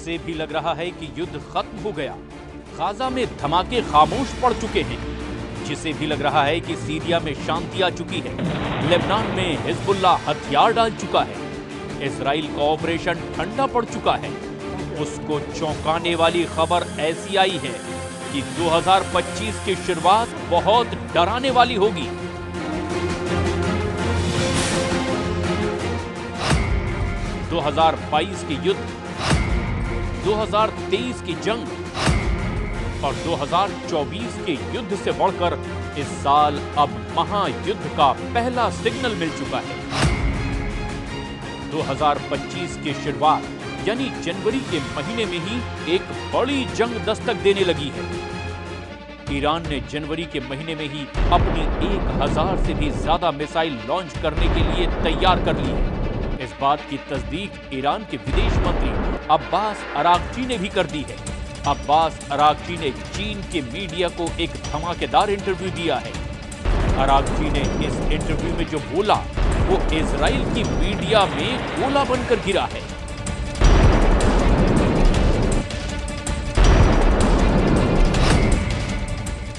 जिसे भी लग रहा है कि युद्ध खत्म हो गया, गाजा में धमाके खामोश पड़ चुके हैं, जिसे भी लग रहा है कि सीरिया में शांति आ चुकी है, लेबनान में हिजबुल्लाह हथियार डाल चुका है, इजराइल का ऑपरेशन ठंडा पड़ चुका है, उसको चौंकाने वाली खबर ऐसी आई है कि 2025 की शुरुआत बहुत डराने वाली होगी। 2022 के युद्ध, 2023 की जंग और 2024 के युद्ध से बढ़कर इस साल अब महायुद्ध का पहला सिग्नल मिल चुका है। 2025 की शुरुआत यानी जनवरी के महीने में ही एक बड़ी जंग दस्तक देने लगी है। ईरान ने जनवरी के महीने में ही अपनी 1000 से भी ज्यादा मिसाइल लॉन्च करने के लिए तैयार कर ली है। इस बात की तस्दीक ईरान के विदेश मंत्री अब्बास अरागची ने भी कर दी है। अब्बास अरागची ने चीन के मीडिया को एक धमाकेदार इंटरव्यू दिया है। अरागची ने इस इंटरव्यू में जो बोला वो इजराइल की मीडिया में गोला बनकर गिरा है।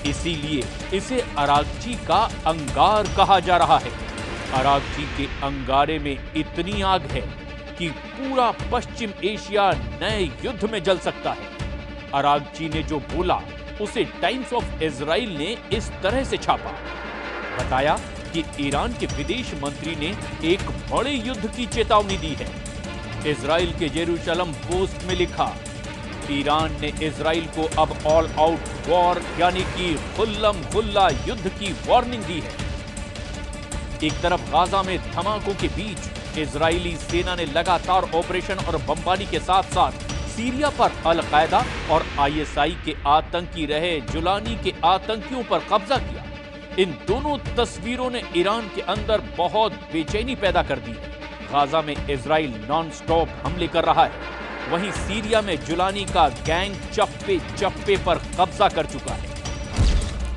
इसीलिए इसे अरागची का अंगार कहा जा रहा है। अरागची के अंगारे में इतनी आग है कि पूरा पश्चिम एशिया नए युद्ध में जल सकता है। अरागची ने जो बोला उसे टाइम्स ऑफ इजराइल ने इस तरह से छापा। बताया कि ईरान के विदेश मंत्री ने एक बड़े युद्ध की चेतावनी दी है। इजराइल के जेरूशलम पोस्ट में लिखा, ईरान ने इजराइल को अब ऑल आउट वॉर यानी कि खुल्लम खुल्ला युद्ध की वार्निंग दी है। एक तरफ गाजा में धमाकों के बीच इजरायली सेना ने लगातार ऑपरेशन और बमबारी के साथ साथ सीरिया पर अल कायदा और आईएसआई के आतंकी रहे जुलानी के आतंकियों पर कब्जा किया। इन दोनों तस्वीरों ने ईरान के अंदर बहुत बेचैनी पैदा कर दी है। गाजा में इजराइल नॉन स्टॉप हमले कर रहा है, वहीं सीरिया में जुलानी का गैंग चप्पे चप्पे पर कब्जा कर चुका है।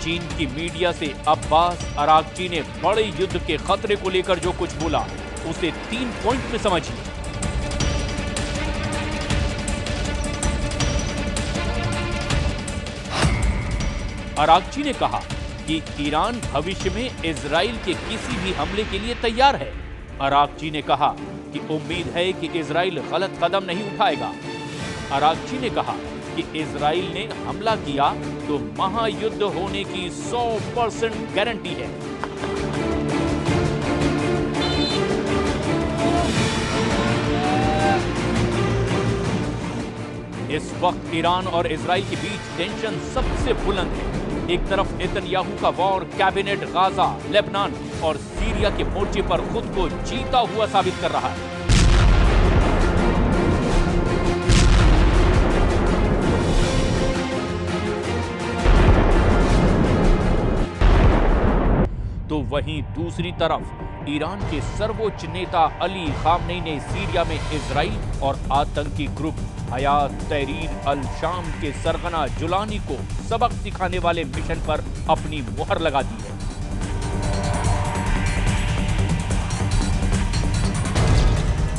चीन की मीडिया से अब्बास अरागची ने बड़े युद्ध के खतरे को लेकर जो कुछ बोला उसे 3 पॉइंट में समझिए। अरागची ने कहा कि ईरान भविष्य में इजराइल के किसी भी हमले के लिए तैयार है। अरागची ने कहा कि उम्मीद है कि इजराइल गलत कदम नहीं उठाएगा। अरागची ने कहा कि इजराइल ने हमला किया तो महायुद्ध होने की 100% गारंटी है। इस वक्त ईरान और इजराइल के बीच टेंशन सबसे बुलंद है। एक तरफ नेतन्याहू का वॉर कैबिनेट गाजा, लेबनान और सीरिया के मोर्चे पर खुद को जीता हुआ साबित कर रहा है। तो वहीं दूसरी तरफ ईरान के सर्वोच्च नेता अली खामनेई ने सीरिया में इजराइल और आतंकी ग्रुप हयात तहरीर अल शाम के सरगना जुलानी को सबक सिखाने वाले मिशन पर अपनी मुहर लगा दी है।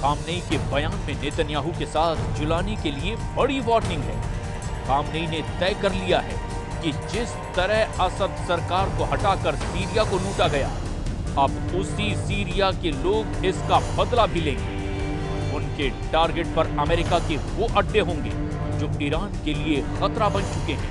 खामनेई के बयान में नेतन्याहू के साथ जुलानी के लिए बड़ी वार्निंग है। खामनेई ने तय कर लिया है कि जिस तरह असद सरकार को हटाकर सीरिया को लूटा गया, अब उसी सीरिया के लोग इसका बदला भी लेंगे। उनके टारगेट पर अमेरिका के वो अड्डे होंगे जो ईरान के लिए खतरा बन चुके हैं।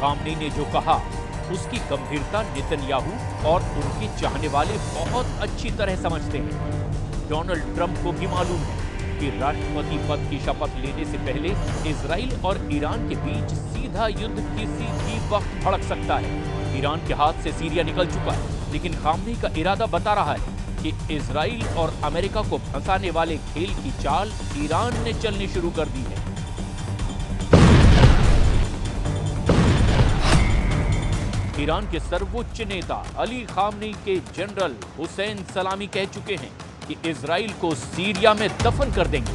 खामनेई ने जो कहा उसकी गंभीरता नेतन्याहू और उनके चाहने वाले बहुत अच्छी तरह समझते हैं। डोनाल्ड ट्रंप को भी मालूम है कि राष्ट्रपति पद की शपथ लेने से पहले इजराइल और ईरान के बीच सीधा युद्ध किसी भी वक्त भड़क सकता है। ईरान के हाथ से सीरिया निकल चुका है, लेकिन खामनेई का इरादा बता रहा है कि इजराइल और अमेरिका को फंसाने वाले खेल की चाल ईरान ने चलनी शुरू कर दी है। ईरान के सर्वोच्च नेता अली खामनेई के जनरल हुसैन सलामी कह चुके हैं कि इजराइल को सीरिया में दफन कर देंगे।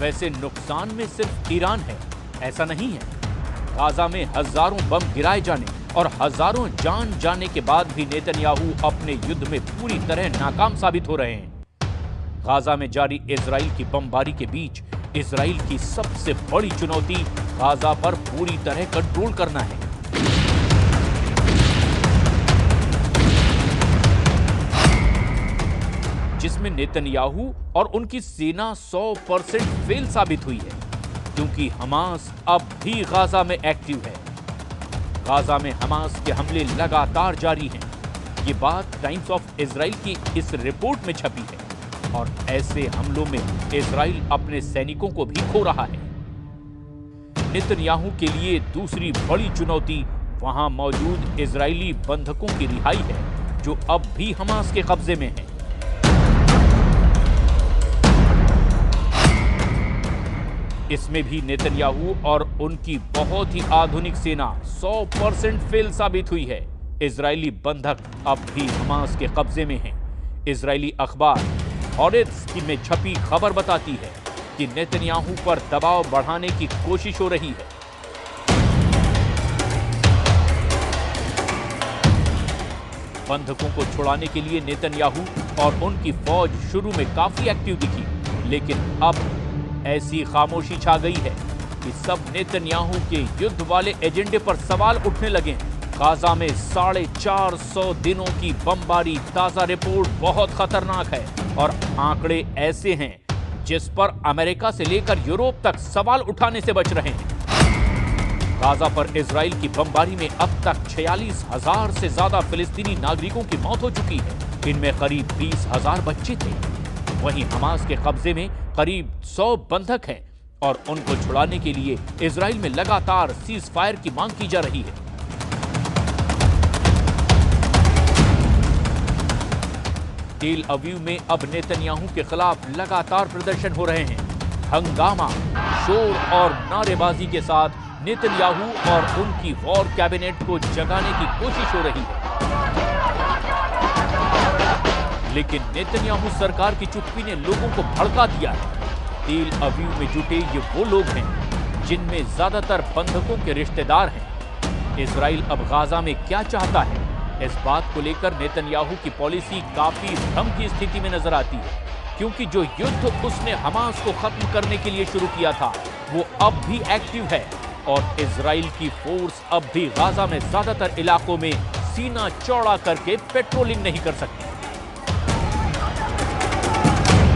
वैसे नुकसान में सिर्फ ईरान है ऐसा नहीं है। गाजा में हजारों बम गिराए जाने और हजारों जान जाने के बाद भी नेतन्याहू अपने युद्ध में पूरी तरह नाकाम साबित हो रहे हैं। गाजा में जारी इजराइल की बमबारी के बीच इजराइल की सबसे बड़ी चुनौती गाजा पर पूरी तरह कंट्रोल करना है। जिसमें नेतन्याहू और उनकी सेना 100% फेल साबित हुई है, क्योंकि हमास अब भी गाजा में एक्टिव है। गाजा में हमास के हमले लगातार जारी हैं। ये बात टाइम्स ऑफ इजराइल की इस रिपोर्ट में छपी है और ऐसे हमलों में इजराइल अपने सैनिकों को भी खो रहा है। नेतन्याहू के लिए दूसरी बड़ी चुनौती वहां मौजूद इजरायली बंधकों की रिहाई है, जो अब भी हमास के कब्जे में है। इसमें भी नेतन्याहू और उनकी बहुत ही आधुनिक सेना 100% फेल साबित हुई है। इजरायली बंधक अब भी हमास के कब्जे में हैं। इजरायली अखबार हॉरेट्स में छपी खबर बताती है कि नेतन्याहू पर दबाव बढ़ाने की कोशिश हो रही है। बंधकों को छुड़ाने के लिए नेतन्याहू और उनकी फौज शुरू में काफी एक्टिव दिखी, लेकिन अब ऐसी खामोशी छा गई है कि सब नेतन्याहू के युद्ध वाले एजेंडे पर सवाल उठने लगे हैं। गाजा में 450 दिनों की बमबारी ताजा रिपोर्ट बहुत खतरनाक है और आंकड़े ऐसे हैं जिस पर अमेरिका से लेकर यूरोप तक सवाल उठाने से बच रहे हैं। गाजा पर इजराइल की बमबारी में अब तक 46,000 से ज्यादा फिलिस्तीनी नागरिकों की मौत हो चुकी है। इनमें करीब 20,000 बच्चे थे। वहीं हमास के कब्जे में करीब 100 बंधक हैं और उनको छुड़ाने के लिए इजराइल में लगातार सीज फायर की मांग की जा रही है। तेल अवीव में अब नेतन्याहू के खिलाफ लगातार प्रदर्शन हो रहे हैं। हंगामा, शोर और नारेबाजी के साथ नेतन्याहू और उनकी वॉर कैबिनेट को जगाने की कोशिश हो रही है। लेकिन नेतन्याहू सरकार की चुप्पी ने लोगों को भड़का दिया है। तेल अवीव में जुटे ये वो लोग हैं जिनमें ज्यादातर बंधकों के रिश्तेदार हैं। इजराइल अब गाजा में क्या चाहता है, इस बात को लेकर नेतन्याहू की पॉलिसी काफी भ्रम की स्थिति में नजर आती है, क्योंकि जो युद्ध उसने हमास को खत्म करने के लिए शुरू किया था वो अब भी एक्टिव है और इजराइल की फोर्स अब भी गाजा में ज्यादातर इलाकों में सीना चौड़ा करके पेट्रोलिंग नहीं कर सकती।